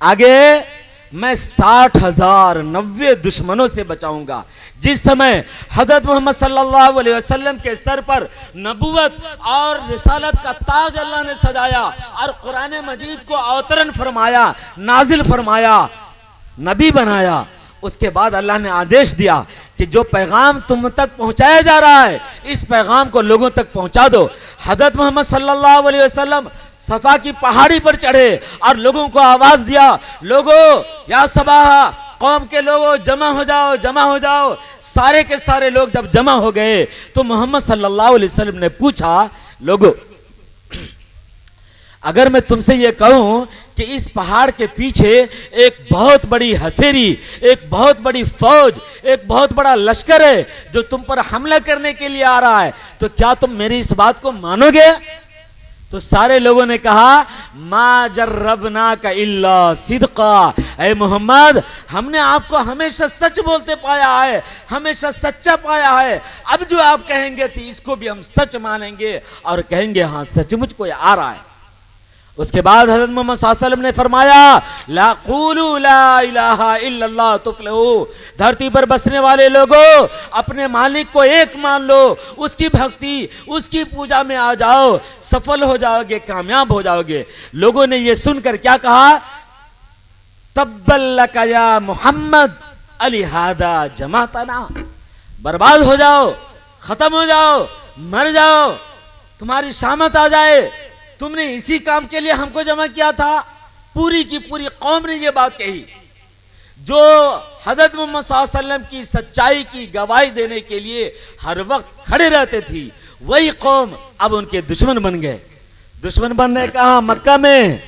आगे मैं 60,000 90 दुश्मनों से बचाऊंगा। जिस समय हजरत मोहम्मद सल्लल्लाहु अलैहि वसल्लम के सर पर नबूवत और रिसालत का ताज अल्लाह ने सजाया और कुरान मजीद को अवतरण फरमाया, नाजिल फरमाया, नबी बनाया, उसके बाद अल्लाह ने आदेश दिया कि जो पैगाम तुम तक पहुंचाया जा रहा है, इस पैगाम को लोगों तक पहुंचा दो। हजरत मोहम्मद सल्लल्लाहु अलैहि वसल्लम सफा की पहाड़ी पर चढ़े और लोगों को आवाज दिया, लोगों, या सबाह कौम के लोगों, जमा हो जाओ, जमा हो जाओ। सारे के सारे लोग जब जमा हो गए तो मोहम्मद सल्लल्लाहु अलैहि वसल्लम ने पूछा, लोगों, अगर मैं तुमसे ये कहूं कि इस पहाड़ के पीछे एक बहुत बड़ी हसेरी, एक बहुत बड़ी फौज, एक बहुत बड़ा लश्कर है जो तुम पर हमला करने के लिए आ रहा है, तो क्या तुम मेरी इस बात को मानोगे? तो सारे लोगों ने कहा, मा जर्रबना का इल्ला सिद्का, ऐ मोहम्मद, हमने आपको हमेशा सच बोलते पाया है, हमेशा सच्चा पाया है। अब जो आप कहेंगे तो इसको भी हम सच मानेंगे और कहेंगे हाँ सचमुच कोई आ रहा है। उसके बाद हज़रत मोहम्मद सल्लल्लाहु अलैहि वसल्लम ने फरमाया, ला क़ूलू ला इलाहा इल्लल्लाह तुफ़्लिहू, धरती पर बसने वाले लोगों, अपने मालिक को एक मान लो, उसकी भक्ति, उसकी पूजा में आ जाओ, सफल हो जाओगे, कामयाब हो जाओगे। लोगों ने यह सुनकर क्या कहा? तब्बल लका या मोहम्मद अलिहादा जमातना, बर्बाद हो जाओ, खत्म हो जाओ, मर जाओ, तुम्हारी शामत आ जाए, तुमने इसी काम के लिए हमको जमा किया था। पूरी की पूरी कौम ने यह बात कही। जो हजरत मोहम्मद सल्लल्लाहु अलैहि वसल्लम की सच्चाई की गवाही देने के लिए हर वक्त खड़े रहते थी, वही कौम अब उनके दुश्मन बन गए। दुश्मन बनने कहा मक्का में,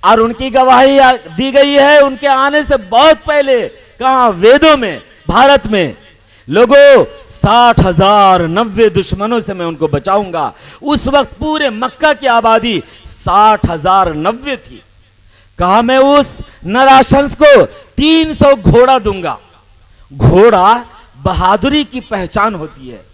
और उनकी गवाही दी गई है उनके आने से बहुत पहले, कहा वेदों में, भारत में। लोगों, 60,000 90 दुश्मनों से मैं उनको बचाऊंगा। उस वक्त पूरे मक्का की आबादी 60,000 90 थी। कहा मैं उस नराशंस को 300 घोड़ा दूंगा। घोड़ा बहादुरी की पहचान होती है।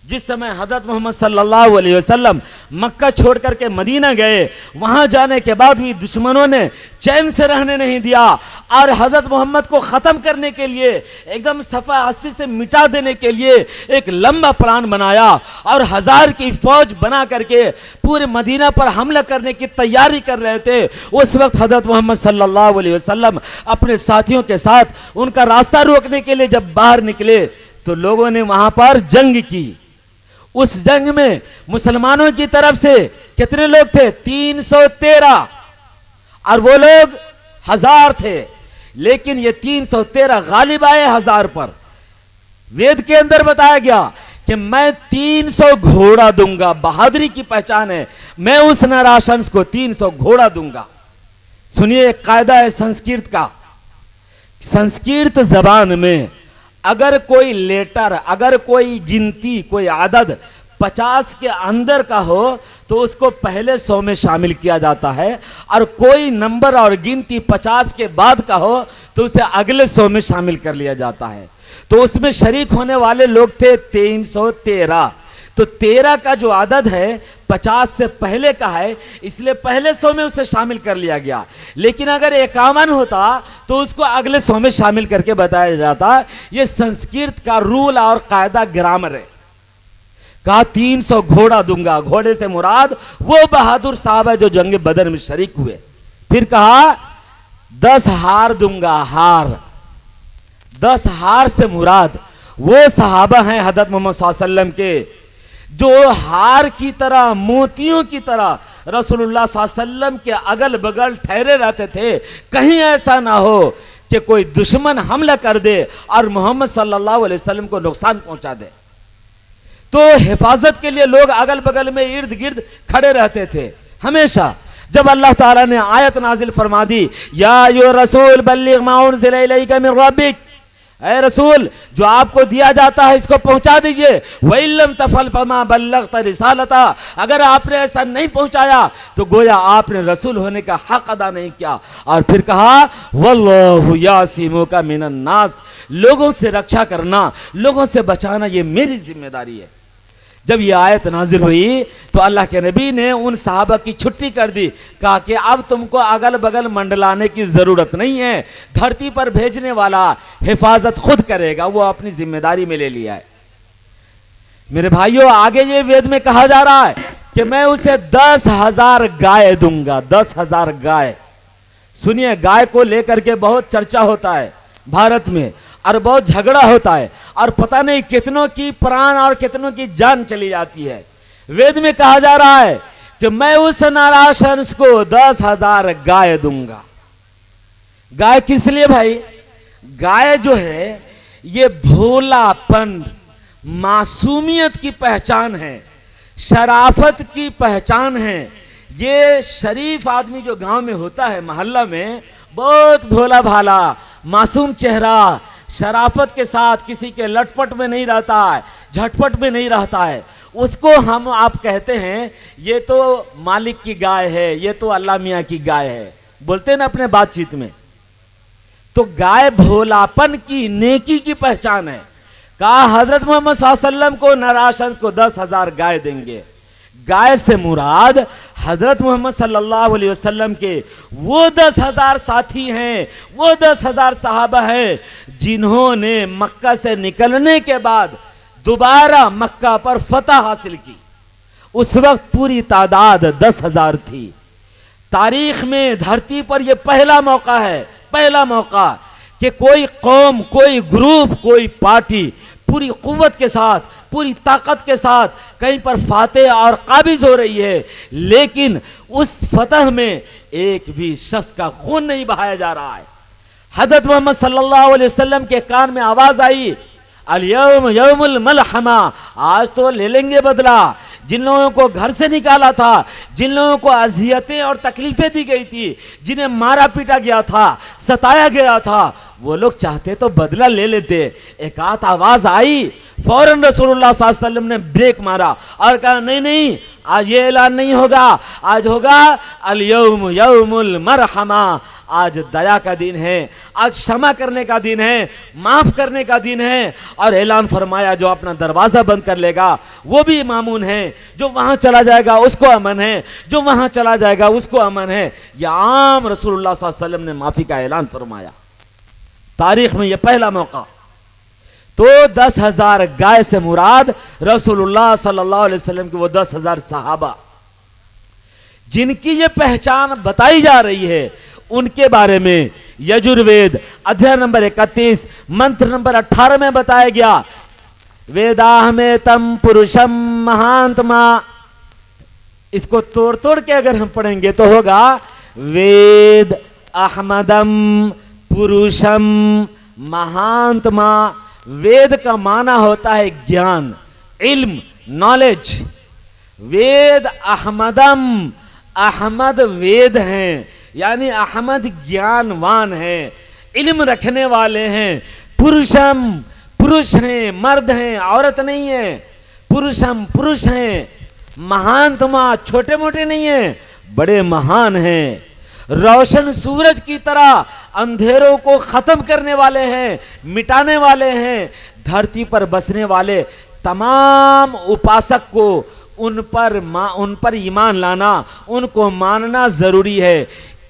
जिस समय हजरत मोहम्मद सल्लल्लाहु अलैहि वसल्लम मक्का छोड़ करके मदीना गए, वहां जाने के बाद भी दुश्मनों ने चैन से रहने नहीं दिया और हजरत मोहम्मद को खत्म करने के लिए, एकदम सफा हस्ती से मिटा देने के लिए एक लंबा प्लान बनाया और 1000 की फौज बना करके पूरे मदीना पर हमला करने की तैयारी कर रहे थे। उस वक्त हजरत मोहम्मद सल्लल्लाहु अलैहि वसल्लम अपने साथियों के साथ उनका रास्ता रोकने के लिए जब बाहर निकले तो लोगों ने वहां पर जंग की। उस जंग में मुसलमानों की तरफ से कितने लोग थे? 313, और वो लोग 1000 थे। लेकिन ये 313 गालिब आए 1000 पर। वेद के अंदर बताया गया कि मैं 300 घोड़ा दूंगा, बहादुरी की पहचान है, मैं उस नराशंस को 300 घोड़ा दूंगा। सुनिए, एक कायदा है संस्कृत का। संस्कृत जबान में अगर कोई लेटर, अगर कोई गिनती, कोई आदद 50 के अंदर का हो तो उसको पहले 100 में शामिल किया जाता है, और कोई नंबर और गिनती 50 के बाद का हो तो उसे अगले 100 में शामिल कर लिया जाता है। तो उसमें शरीक होने वाले लोग थे 313। तो 13 का जो आदद है 50 से पहले का है, इसलिए पहले 100 में उसे शामिल कर लिया गया। लेकिन अगर 51 होता तो उसको अगले 100 में शामिल करके बताया जाता। यह संस्कृत का रूल और कायदा, ग्रामर है। कहा 300 घोड़ा दूंगा, घोड़े से मुराद वो बहादुर साहब है जो जंग बदर में शरीक हुए। फिर कहा 10 हार दूंगा, हार। 10 हार से मुराद वो सहाबा हैं हजरत मोहम्मद सल्लल्लाहु अलैहि वसल्लम के जो हार की तरह, मोतियों की तरह रसूलुल्लाह सल्लल्लाहु अलैहि वसल्लम के अगल बगल ठहरे रहते थे। कहीं ऐसा ना हो कि कोई दुश्मन हमला कर दे और मोहम्मद सल्लल्लाहु अलैहि वसल्लम को नुकसान पहुंचा दे। तो हिफाजत के लिए लोग अगल बगल में इर्द गिर्द खड़े रहते थे हमेशा। जब अल्लाह ताला ने आयत नाजिल फरमा दी, या यो रसूल बल्लिग मा उनज़िला इलैका मिन रब्बिक, ऐ रसूल जो आपको दिया जाता है इसको पहुंचा दीजिए। वइल्लम तफल फमा बल्लगत रिसालता, अगर आपने ऐसा नहीं पहुंचाया तो गोया आपने रसूल होने का हक अदा नहीं किया। और फिर कहा वल्लाहु यासिमुका मिनन नास, लोगों से रक्षा करना, लोगों से बचाना ये मेरी जिम्मेदारी है। जब ये आयत नाजिल हुई तो अल्लाह के नबी ने उन सहाबा की छुट्टी कर दी। कहा कि अब तुमको अगल बगल मंडलाने की जरूरत नहीं है, धरती पर भेजने वाला हिफाजत खुद करेगा, वो अपनी जिम्मेदारी में ले लिया है। मेरे भाइयों, आगे ये वेद में कहा जा रहा है कि मैं उसे 10,000 गाय दूंगा। 10,000 गाय। सुनिए, गाय को लेकर के बहुत चर्चा होता है भारत में और बहुत झगड़ा होता है, और पता नहीं कितनों की प्राण और कितनों की जान चली जाती है। वेद में कहा जा रहा है कि मैं उस नराशंस को 10,000 गाय दूंगा। गाय किस लिए भाई? गाय जो है ये भोलापन, मासूमियत की पहचान है, शराफत की पहचान है। ये शरीफ आदमी जो गांव में होता है, मोहल्ला में, बहुत भोला भाला, मासूम चेहरा, शराफत के साथ, किसी के लटपट में नहीं रहता है, झटपट में नहीं रहता है, उसको हम आप कहते हैं ये तो मालिक की गाय है, ये तो अल्लाह मियाँ की गाय है, बोलते हैं ना अपने बातचीत में। तो गाय भोलापन की, नेकी की पहचान है। कहा हजरत मोहम्मद सल्लल्लाहु अलैहि वसल्लम को नराशंस को 10,000 गाय देंगे। गाय से मुराद हजरत मोहम्मद सल्लल्लाहु अलैहि वसल्लम के वो 10,000 साथी हैं, वो 10,000 सहाबा हैं जिन्होंने मक्का से निकलने के बाद दोबारा मक्का पर फतह हासिल की। उस वक्त पूरी तादाद 10,000 थी। तारीख में धरती पर यह पहला मौका है, पहला मौका कि कोई कौम, कोई ग्रुप, कोई पार्टी पूरी कुव्वत के साथ, पूरी ताकत के साथ कहीं पर फातेह और काबिज हो रही है, लेकिन उस फतह में एक भी शख्स का खून नहीं बहाया जा रहा है। हज़रत मोहम्मद सल्लल्लाहु अलैहि वसल्लम के कान में आवाज आई, अल यौम यौमुल मलहमा, आज तो ले लेंगे बदला। जिन लोगों को घर से निकाला था, जिन लोगों को अजियतें और तकलीफें दी गई थी, जिन्हें मारा पीटा गया था, सताया गया था, वो लोग चाहते तो बदला ले लेते। एक आत आवाज आई, फौरन रसूलुल्लाह सल्लल्लाहु अलैहि वसल्लम ने ब्रेक मारा और कहा नहीं नहीं, आज ये ऐलान नहीं होगा, आज होगा अल यौम यौमुल मरहमा, आज दया का दिन है, आज क्षमा करने का दिन है, माफ करने का दिन है। और ऐलान फरमाया जो अपना दरवाजा बंद कर लेगा वो भी मामून है, जो वहां चला जाएगा उसको अमन है, जो वहां चला जाएगा उसको अमन है। यह आम रसूलुल्लाह सल्लल्लाहु अलैहि वसल्लम ने माफी का ऐलान फरमाया। तारीख में यह पहला मौका। तो 10,000 गाय से मुराद रसूलुल्लाह सल्लल्लाहु अलैहि वसल्लम के वो 10,000 सहाबा जिनकी ये पहचान बताई जा रही है, उनके बारे में यजुर्वेद अध्याय नंबर 31 मंत्र नंबर 18 में बताया गया, वेदाहमे तम पुरुषम महांतमा। इसको तोड़ तोड़ के अगर हम पढ़ेंगे तो होगा वेद अहमदम पुरुषम महांतमा। वेद का माना होता है ज्ञान, इल्म, नॉलेज। वेद अहमदम, अहमद वेद हैं, यानी अहमद ज्ञानवान हैं, इल्म रखने वाले हैं। पुरुषम, पुरुष हैं, मर्द हैं, औरत नहीं है। पुरुषम, पुरुष हैं। महान तुमा, छोटे मोटे नहीं हैं, बड़े महान हैं। रोशन सूरज की तरह अंधेरों को खत्म करने वाले हैं, मिटाने वाले हैं। धरती पर बसने वाले तमाम उपासक को उन पर ईमान लाना, उनको मानना जरूरी है।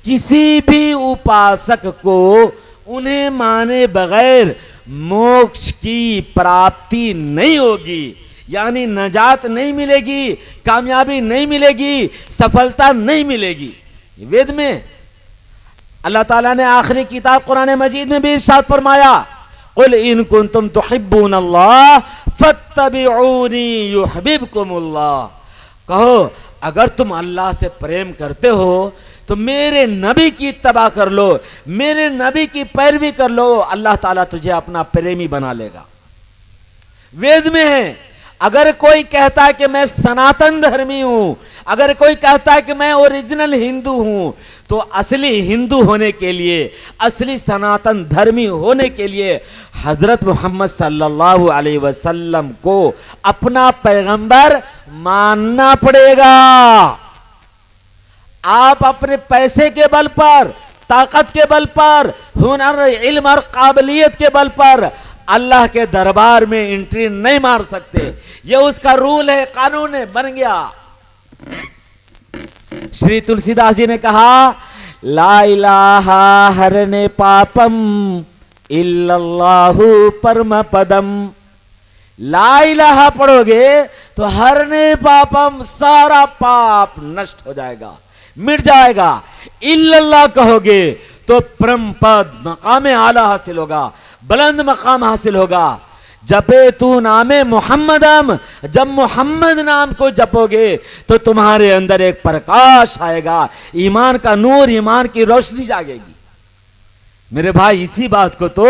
किसी भी उपासक को उन्हें माने बगैर मोक्ष की प्राप्ति नहीं होगी, यानी नजात नहीं मिलेगी, कामयाबी नहीं मिलेगी, सफलता नहीं मिलेगी। वेद में अल्लाह ताला ने आखिरी किताब कुरान मजीद में भी इरशाद फरमाया, कुल इन कुंतुम तुहिब्बून अल्लाह फत्तबिऊनी युहब्बुकुमुल्लाह। कहो अगर तुम अल्लाह से प्रेम करते हो तो मेरे नबी की इत्तबा कर लो, मेरे नबी की पैरवी कर लो, अल्लाह ताला तुझे अपना प्रेमी बना लेगा। वेद में है। अगर कोई कहता है कि मैं सनातन धर्मी हूं, अगर कोई कहता है कि मैं ओरिजिनल हिंदू हूं, तो असली हिंदू होने के लिए, असली सनातन धर्मी होने के लिए हजरत मोहम्मद सल्लल्लाहु अलैहि वसल्लम को अपना पैगंबर मानना पड़ेगा। आप अपने पैसे के बल पर, ताकत के बल पर, हुनर, इल्म और काबिलियत के बल पर अल्लाह के दरबार में एंट्री नहीं मार सकते। ये उसका रूल है, कानून है, बन गया। श्री तुलसीदास जी ने कहा, ला इलाहा हरने पापम इल्लल्लाहु परम पदम। ला इलाहा पढ़ोगे तो हरने पापम, सारा पाप नष्ट हो जाएगा, मिट जाएगा। इल्लल्लाह कहोगे तो परम पद, मकाम आला हासिल होगा, बुलंद मकाम हासिल होगा। जपे तू नामे मोहम्मदम, जब मोहम्मद नाम को जपोगे तो तुम्हारे अंदर एक प्रकाश आएगा, ईमान का नूर, ईमान की रोशनी जागेगी। मेरे भाई, इसी बात को तो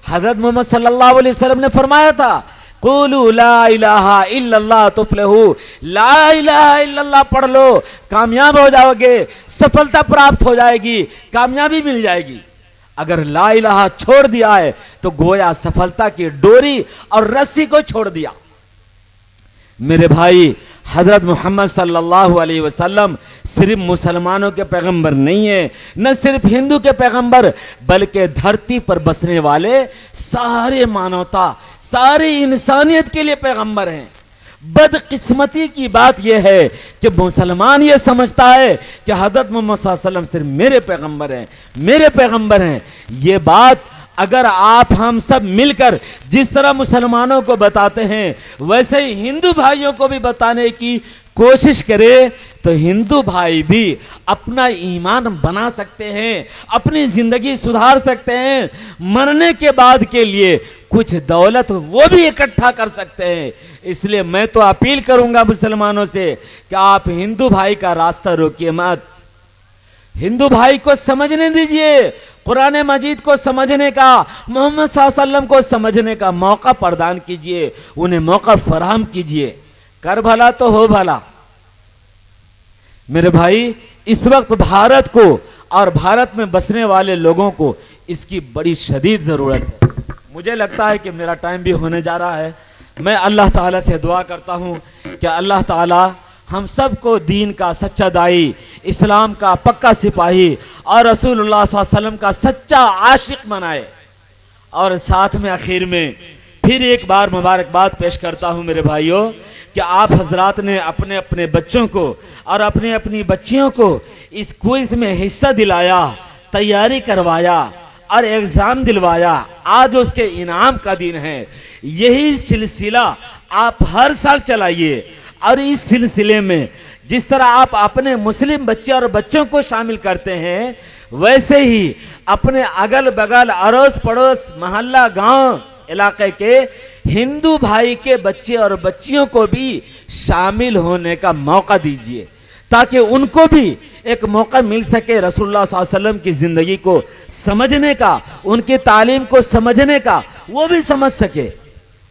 हजरत मोहम्मद सल्लल्लाहु अलैहि वसल्लम ने फरमाया था, कुलू ला इलाहा इल्लल्लाह तुफ्लिहू। ला इलाहा इल्लल्लाह पढ़ लो, कामयाब हो जाओगे, सफलता प्राप्त हो जाएगी, कामयाबी मिल जाएगी। अगर ला इलाहा छोड़ दिया है तो गोया सफलता की डोरी और रस्सी को छोड़ दिया। मेरे भाई, हजरत मोहम्मद सल्लल्लाहु अलैहि वसल्लम सिर्फ मुसलमानों के पैगंबर नहीं है, न सिर्फ हिंदू के पैगंबर, बल्कि धरती पर बसने वाले सारे मानवता, सारी इंसानियत के लिए पैगंबर हैं। बदकिस्मती की बात यह है कि मुसलमान ये समझता है कि हजरत मोहम्मद सल्लल्लाहु अलैहि वसल्लम सिर्फ मेरे पैगंबर हैं, मेरे पैगंबर हैं। ये बात अगर आप हम सब मिलकर जिस तरह मुसलमानों को बताते हैं, वैसे ही हिंदू भाइयों को भी बताने की कोशिश करें तो हिंदू भाई भी अपना ईमान बना सकते हैं, अपनी जिंदगी सुधार सकते हैं। मरने के बाद के लिए कुछ दौलत वो भी इकट्ठा कर सकते हैं। इसलिए मैं तो अपील करूंगा मुसलमानों से कि आप हिंदू भाई का रास्ता रोकिए मत, हिंदू भाई को समझने दीजिए, कुरान मजीद को समझने का, मोहम्मद सल्लल्लाहु अलैहि वसल्लम को समझने का मौका प्रदान कीजिए, उन्हें मौका फराहम कीजिए। कर भला तो हो भला। मेरे भाई, इस वक्त भारत को और भारत में बसने वाले लोगों को इसकी बड़ी शदीद जरूरत है। मुझे लगता है कि मेरा टाइम भी होने जा रहा है। मैं अल्लाह ताला से दुआ करता हूं कि अल्लाह ताला हम सबको दीन का सच्चा दाई, इस्लाम का पक्का सिपाही और रसूलुल्लाह सल्लल्लाहु अलैहि वसल्लम का सच्चा आशिक बनाए। और साथ में आखिर में फिर एक बार मुबारकबाद पेश करता हूं मेरे भाइयों कि आप हजरात ने अपने अपने बच्चों को और अपनी अपनी बच्चियों को इस क्विज में हिस्सा दिलाया, तैयारी करवाया और एग्जाम दिलवाया। आज उसके इनाम का दिन है। यही सिलसिला आप हर साल चलाइए और इस सिलसिले में जिस तरह आप अपने मुस्लिम बच्चे और बच्चों को शामिल करते हैं, वैसे ही अपने अगल बगल, अड़ोस पड़ोस, मोहल्ला, गांव, इलाके के हिंदू भाई के बच्चे और बच्चियों को भी शामिल होने का मौका दीजिए, ताकि उनको भी एक मौका मिल सके रसूलुल्लाह सल्लल्लाहु अलैहि वसल्लम की ज़िंदगी को समझने का, उनकी तालीम को समझने का, वो भी समझ सके,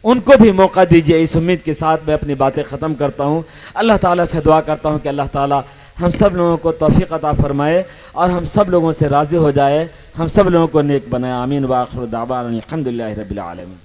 उनको भी मौका दीजिए। इस उम्मीद के साथ मैं अपनी बातें ख़त्म करता हूँ। अल्लाह ताला से दुआ करता हूँ कि अल्लाह ताला हम सब लोगों को तौफीक अता फरमाए और हम सब लोगों से राज़ी हो जाए, हम सब लोगों को नेक बनाए। आमीन व आखिर दावाना अल्हम्दुलिल्लाहि रब्बिल आलमीन।